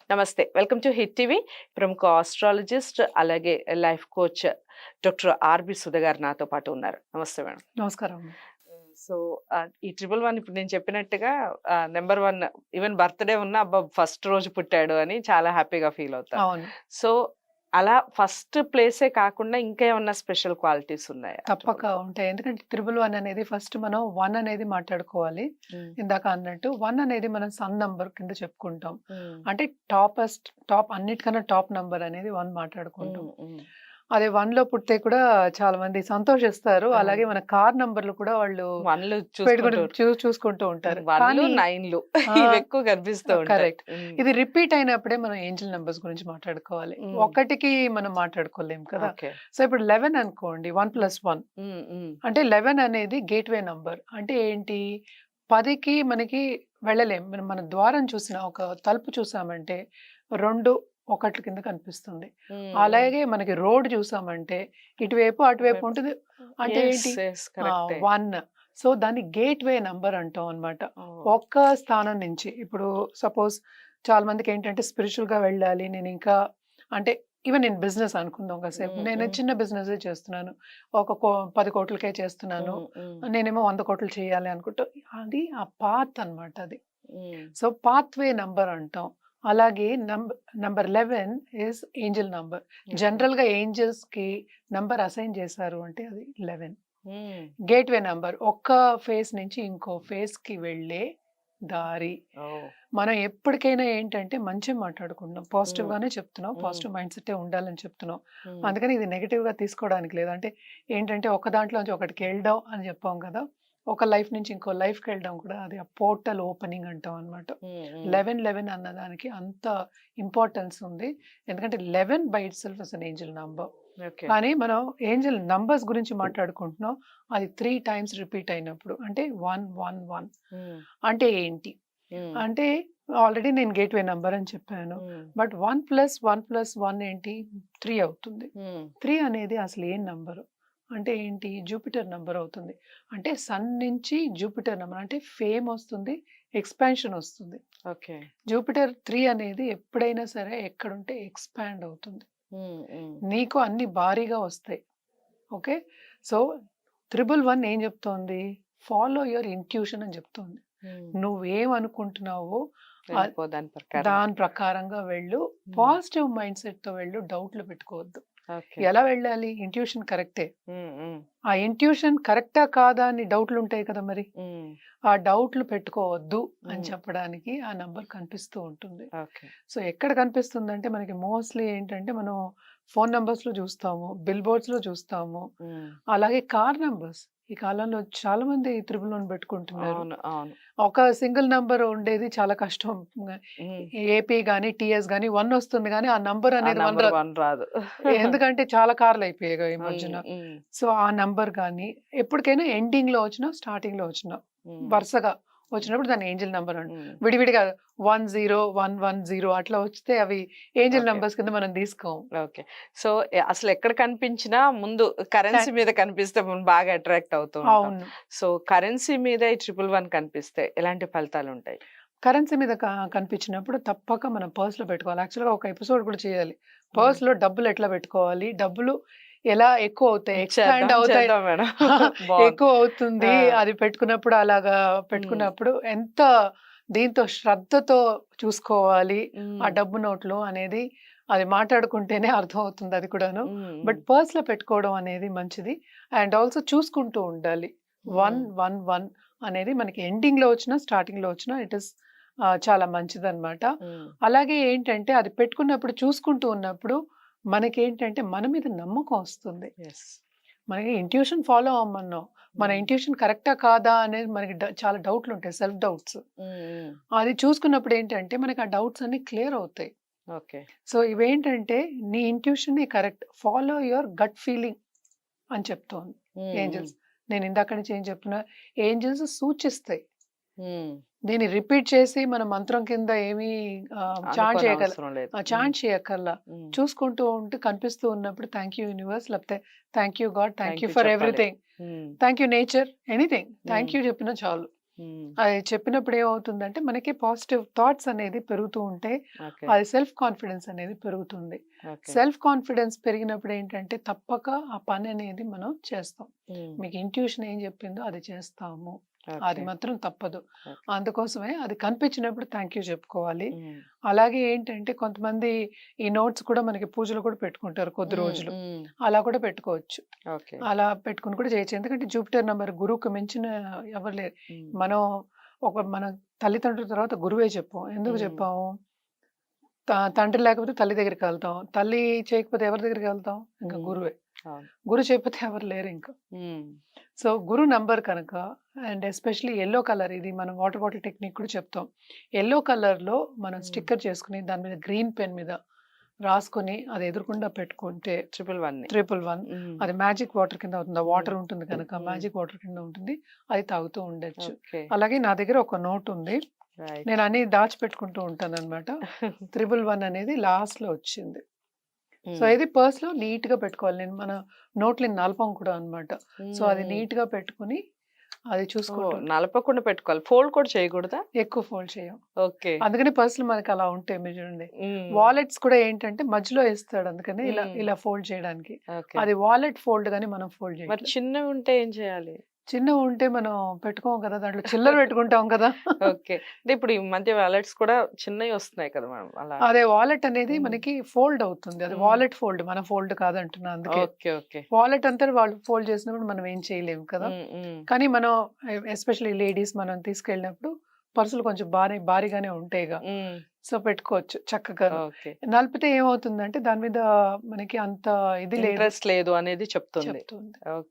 నమస్తే. Welcome to hit TV. ప్రముఖ astrologist అలాగే లైఫ్ కోచ్ డాక్టర్ ఆర్‌బి సుధ గారు నాతో పాటు ఉన్నారు. నమస్తే మేడం. నమస్కారం. సో, ఈ 111 ఇప్పుడు నేను చెప్పినట్టుగా నంబర్ 1 ఈవెన్ బర్త్‌డే ఉన్నా అబ్బా! ఫస్ట్ రోజు పుట్టాడు అని చాలా హ్యాపీగా ఫీల్ అవుతాం. అవును. సో, అలా ఫస్ట్ ప్లేసే కాకుండా ఇంకా ఏమన్నా స్పెషల్ క్వాలిటీస్ ఉన్నాయా? తప్పక ఉంటాయి. ఎందుకంటే 111 అనేది ఫస్ట్ మనం 1 అనేది మాట్లాడుకోవాలి. హ్మ్. ఇందాక అన్నట్టు 1 అనేది మనం సన్ నంబర్ కింద చెప్పుకుంటాం. హ్మ్. అంటే టాప్ అన్నిటికన్నా టాప్ నంబర్ అనేది 1 మాట్లాడుకుంటాం. హ్మ్. అదే 1లో పుడితే కూడా చాలా మంది సంతోషిస్తారు. అవును. అలాగే మన కార్ నంబర్‌లు కూడా వాళ్ళు 1లు పెట్టుకుంటూ చూసుకుంటూ చూసుకుంటూ ఉంటారు. 1లు, కానీ 9లు ఆ! ఇవి ఎక్కువ కనిపిస్తూ ఉంటాయి. కరెక్ట్. హ్మ్. ఇది రిపీట్ అయినప్పుడే మనం ఏంజెల్ నంబర్స్ గురించి మాట్లాడుకోవాలి. హ్మ్. ఒక్కటికి మనం మాట్లాడుకోలేం కదా! ఓకే. సో, ఇప్పుడు 11 అనుకోండి 1+1 హ్మ్. హ్మ్. అంటే 11 అనేది గేట్‌వే నంబర్. అంటే ఏంటి? 10కి మనకి వెళ్ళలేం. మనం మన ద్వారం చూసినా, ఒక తలుపు చూసామంటే 2 ఒకట్ల కింద కనిపిస్తుంది. హ్మ్. అలాగే మనకి రోడ్ చూసామంటే ఇటువైపు, అటువైపు వైపు. ఉంటుంది. అంటే యెస్. ఏంటి? యెస్. కరెక్టే. 1. సో, దాన్ని గేట్‌వే నంబర్ అంటాం అన్నమాట. ఓహ్! ఒక్క స్థానం నుంచి ఇప్పుడు సపోజ్ చాలా మందికేంటంటే స్పిరిచ్యువల్‌గా వెళ్ళాలి. నేనింకా అంటే ఈవెన్ నేను బిజినెస్ అనుకుందాం కాసేపు. హ్మ్. నేను హ్మ్. చిన్న బిజినెసే చేస్తున్నాను. ఒక 10 కోట్లకే చేస్తున్నాను. హ్మ్. హ్మ్. నేనేమో 100 కోట్లు చేయాలి అనుకుంటూ అది ఆ పాత్ అన్నమాట అది. హ్మ్. సో, పాత్‌వే నంబర్ అంటాం. అలాగే number 11 is Angel number. Okay. జనరల్‌గా ఏంజెల్స్‌కి నంబర్ అసైన్ చేశారు అంటే అది 11. హ్మ్. Gateway number. ఒక్క ఫేస్ నుంచి ఇంకో ఫేస్‌కి వెళ్ళే దారి. ఓహ్! మనం ఎప్పటికైనా ఏంటంటే మంచే మాట్లాడుకుంటున్నాం. హ్మ్. పాజిటివ్‌గానే చెప్తున్నాం. హ్మ్. పాజిటివ్ మైండ్ సెట్టే ఉండాలని చెప్తున్నాం. హ్మ్. అందుకని ఇది నెగెటివ్‌గా తీసుకోవడానికి లేదు. అంటే ఏంటంటే ఒక దాంట్లోంచి ఒకటికెళ్ళడం అని చెప్పాం కదా! ఒక లైఫ్ నుంచి ఇంకో లైఫ్‌కెళ్ళడం కూడా అది ఆ పోర్టల్ ఓపెనింగ్ అంటాం అన్నమాట. హ్మ్. హ్మ్. 11, 11 అన్నదానికి అంత ఇంపార్టెన్స్ ఉంది. ఎందుకంటే 11 by itself is N Angel number. Okay. కానీ మనం ఏంజెల్ నంబర్స్ గురించి మాట్లాడుకుంటున్నాం. అది 3 టైమ్స్ రిపీట్ అయినప్పుడు అంటే 1, 1, 1 హ్మ్. అంటే ఏంటి? హ్మ్. అంటే ఆల్రెడీ నేను గేట్‌వే నంబర్ అని చెప్పాను. హ్మ్. బట్ 1+1+1 ఏంటి? 3 అవుతుంది. హ్మ్. 3 అనేది అసలు ఏం నంబరు? అంటే ఏంటి? జూపిటర్ నంబర్ అవుతుంది. అంటే సన్ నుంచి జూపిటర్ నంబర్ అంటే ఫేమ్ వస్తుంది. ఎక్స్‌పాన్షన్ వస్తుంది. ఓకే. జూపిటర్ 3 అనేది ఎప్పుడైనా సరే ఎక్కడుంటే ఎక్స్‌పాండ్ అవుతుంది. హ్మ్. హ్మ్. నీకు అన్ని భారీగా వస్తాయి. ఓకే. సో, 111 ఏం చెప్తోంది? ఫాలో యువర్ ఇంట్యూషన్ అని చెప్తోంది. హ్మ్. నువ్వేమనుకుంటున్నావో వెళ్ళిపో దాని ప్రకారం. దాని ప్రకారంగా వెళ్ళు. హ్మ్. పాజిటివ్ మైండ్ సెట్‌తో వెళ్ళు. డౌట్‌లు పెట్టుకోవద్దు. ఓకే. ఎలా వెళ్ళాలి? ఇంట్యూషన్ కరెక్టే. హ్మ్. హ్మ్. ఆ ఇంట్యూషన్ కరెక్టా? కాదా? అని డౌట్‌లుంటాయి కదా మరి. హ్మ్. ఆ డౌట్‌లు పెట్టుకోవద్దు అని హ్మ్. చెప్పడానికి ఆ నంబర్ కనిపిస్తూ ఉంటుంది. ఓకే. సో, ఎక్కడ కనిపిస్తుందంటే మనకి మోస్ట్‌లీ ఏంటంటే మనం ఫోను నంబర్స్‌లో చూస్తాము. బిల్ బోర్డ్స్‌లో చూస్తాము. హ్మ్. అలాగే కార్ నంబర్స్. ఈ కాలంలో చాలా మంది 111 పెట్టుకుంటున్నారు. అవును. అవును. ఒక సింగిల్ నంబర్ ఉండేది చాలా కష్టం. హ్మ్. ఏపీ గాని, టీఎస్ గాని 1 వస్తుంది గానీ, ఆ నంబర్ ఆ అనేది 1 నంబర్ రాదు. 1 రాదు. ఎందుకంటే చాలా కార్‌లయిపోయాయిగా ఈ హ్మ్. మధ్యన. హ్మ్. సో, ఆ నంబర్ గాని ఎప్పటికైనా ఎండింగ్‌లో వచ్చినా, స్టార్టింగ్‌లో వచ్చినా హ్మ్. వరుసగా వచ్చినప్పుడు దాన్ని ఏంజెల్ నంబర్ హ్మ్. విడివిడిగా 10, 110 అట్లా వస్తే అవి ఏంజెల్ ఓకే. నంబర్స్ కింద మనం తీసుకోం. ఓకే. సో, అసలెక్కడ కనిపించినా ముందు కరెన్సీ క మీద కనిపిస్తే మనం బాగా అట్రాక్ట్ అవుతూ ఉంటాం. అవును. సో, కరెన్సీ మీద ఈ 111 కనిపిస్తే ఎలాంటి ఫలితాలుంటాయి? కరెన్సీ మీద కనిపించినప్పుడు తప్పక మనం పర్స్‌లో పెట్టుకోవాలి. యాక్చువల్‌గా ఒక ఎపిసోడ్ కూడా చేయాలి. హ్మ్. పర్స్‌లో డబ్బులు ఎట్లా పెట్టుకోవాలి? డబ్బులు ఎలా ఎక్కువ అవుతాయి? ఎక్స్‌పాండ్ చేద్దాం. అవుతాయి. చేద్దాం మేడం. బావుంది. ఎక్కువ అవుతుంది. ఆ! అది పెట్టుకున్నప్పుడు అలాగా హ్మ్. పెట్టుకున్నప్పుడు ఎంత దీంతో శ్రద్ధతో చూసుకోవాలి ఆ హ్మ్. డబ్బు నోట్లు అనేది అది మాట్లాడుకుంటేనే అర్థమవుతుంది అది కూడాను. హ్మ్. బట్ హ్మ్. పర్స్‌లో పెట్టుకోవడం అనేది మంచిది. అండ్ ఆల్సో చూసుకుంటూ ఉండాలి. 1, హ్మ్. 1, 1 అనేది మనకి ఎండింగ్‌లో వచ్చినా, స్టార్టింగ్‌లో వచ్చినా ఇట్ ఈస్ చాలా మంచిదనమాట. హ్మ్. అలాగే ఏంటంటే అది పెట్టుకున్నప్పుడు చూసుకుంటూ ఉన్నప్పుడు మనకేంటంటే మన మీద నమ్మకం వస్తుంది. యెస్. మనకి ఇంట్యూషన్ ఫాలో అవ్వమన్నాం. మన హ్మ్. ఇంట్యూషన్ కరెక్టా? కాదా? అనేది మనకి చాలా డౌట్‌లుంటాయి. Self doubts. హ్మ్. హ్మ్. అది చూసుకున్నప్పుడు ఏంటంటే మనకి ఆ డౌట్స్ అన్నీ క్లియర్ అవుతాయి. ఓకే. సో, ఇవేంటంటే నీ ఇంట్యూషనే correct. Follow your gut feeling అని చెప్తోంది హ్మ్. హ్మ్. ఏంజెల్స్. నేను ఇందాక నుంచి ఏం చెప్తున్నా, ఏంజెల్స్ సూచిస్తాయి. హ్మ్. దీన్ని రిపీట్ చేసి మన మంత్రం కింద ఏమీ అనుకోనవసరం లేదు. హ్మ్. చాంట్ చేయక్కర్లా. హ్మ్. చూసుకుంటూ ఉంటే కనిపిస్తూ ఉన్నప్పుడు థాంక్ యూ యూనివర్స్ లేకపోతే thank you God, thank thank you you for చెప్పాలి. ఎవ్రీథింగ్, హ్మ్. థాంక్ యూ నేచర్, ఎనీథింగ్ హ్మ్. థాంక్ యూ చెప్పినా చాలు. అది చెప్పినప్పుడు ఏమవుతుందంటే మనకి పాజిటివ్ థాట్స్ అనేది పెరుగుతూ ఉంటే ఓకే. అది సెల్ఫ్ కాన్ఫిడెన్స్ అనేది పెరుగుతుంది. ఓకే. సెల్ఫ్ కాన్ఫిడెన్స్ పెరిగినప్పుడు ఏంటంటే తప్పక ఆ పని అనేది మనం చేస్తాం. హ్మ్. మీకు ఇంట్యూషన్ ఏం చెప్పిందో అది చేస్తాము. అది ఓకే. మాత్రం తప్పదు. ఓకే. అందుకోసమే అది కనిపించినప్పుడు థ్యాంక్ యూ చెప్పుకోవాలి. హ్మ్. అలాగే ఏంటంటే కొంతమంది ఈ నోట్స్ కూడా మనకి పూజలో కూడా పెట్టుకుంటారు కొద్ది హ్మ్. రోజులు. హ్మ్. అలా కూడా పెట్టుకోవచ్చు. ఓకే. అలా పెట్టుకొని కూడా చేయొచ్చు. ఎందుకంటే జూపిటర్ నంబర్ గురువుకి మించిన ఎవరు లేరు. హ్మ్. మనం మన తల్లిదండ్రుల తర్వాత గురువే చెప్పాం. ఎందుకు హ్మ్. చెప్పాము? తండ్రి లేకపోతే తల్లి దగ్గరికెళ్తాం. తల్లి చేయకపోతే ఎవరి దగ్గరికెళ్తాం? ఇంక హ్మ్. గురువే. అవును. గురు చేయకపోతే ఎవరు లేరింక. హ్మ్. సో, గురు నంబర్ కనుక అండ్ ఎస్పెషల్లీ యెల్లో కలర్ ఇది మనం వాటర్ బాటిల్ టెక్నిక్ కూడా చెప్తాం. యెల్లో కలర్‌లో మనం హ్మ్. స్టిక్కర్ చేసుకొని దాని మీద గ్రీన్ పెన్ మీద రాసుకొని అది ఎదురుగుండా పెట్టుకుంటే 111. 111 హ్మ్. అది మ్యాజిక్ వాటర్ కింద అవుతుంది. ఆ హ్మ్. వాటర్ ఉంటుంది కనుక హ్మ్. మ్యాజిక్ వాటర్ కింద ఉంటుంది. అది తాగుతూ ఉండొచ్చు. ఓకే. అలాగే నా దగ్గర ఒక నోట్ ఉంది. రైట్. నేను అన్నీ దాచిపెట్టుకుంటూ ఉంటాననమాట. 111 అనేది లాస్ట్‌లో వచ్చింది. సో, హ్మ్. ఇది పర్స్‌లో నీట్‌గా పెట్టుకోవాలి. మన నోట్‌లని నలపం కూడా అనమాట. సో, హ్మ్. అది హ్మ్. నీట్‌గా పెట్టుకొని అది ఓహ్! చూసుకుంటూ నలపకుండా పెట్టుకోవాలి. ఫోల్డ్ కూడా చేయకూడదా? ఎక్కువ ఫోల్డ్ చేయం. ఓకే. అందుకని పర్స్‌లు మనకి అలా ఉంటాయి మీరు చూడండి. హ్మ్. వాలెట్స్ కూడా ఏంటంటే మధ్యలో ఏస్తాడు అందుకని ఇలా హ్మ్. ఇలా ఫోల్డ్ చేయడానికి. ఓకే. అది వాలెట్ ఫోల్డ్ గాని మనం ఫోల్డ్ మరి చేయట్లేదు. చిన్నవుంటే ఏం చేయాలి? చిన్నవి ఉంటే మనం పెట్టుకోము కదా! దాంట్లో చిల్లర పెట్టుకుంటాం కదా! ఓకే. అంటే ఇప్పుడు ఈ మధ్య వాలెట్స్ కూడా చిన్నయి వస్తున్నాయి కదా! మనం అలా. అదే వాలెట్ అనేది హ్మ్. మనకి ఫోల్డ్ అవుతుంది. అది హ్మ్. Wallet fold. మన ఫోల్డ్ కాదంటున్నా అందుకే. ఓకే. ఓకే. వాలెట్ అంతా వాళ్ళు ఫోల్డ్ చేసినప్పుడు మనం ఏం చేయలేము కదా! హ్మ్. హ్మ్. కానీ మనం ఎస్పెషల్లీ లేడీస్ మనం తీసుకెళ్ళినప్పుడు పర్సులు కొంచెం భారీగానే ఉంటాయిగా. హ్మ్. సో, పెట్టుకోవచ్చు చక్కగాను. ఓకే. నలిపితే ఏమవుతుందంటే దాని మీద మనకి అంత ఇది లేదు ఇంట్రెస్ట్ లేదు అనేది చెప్తుంది. చెప్తుంది. ఓకే.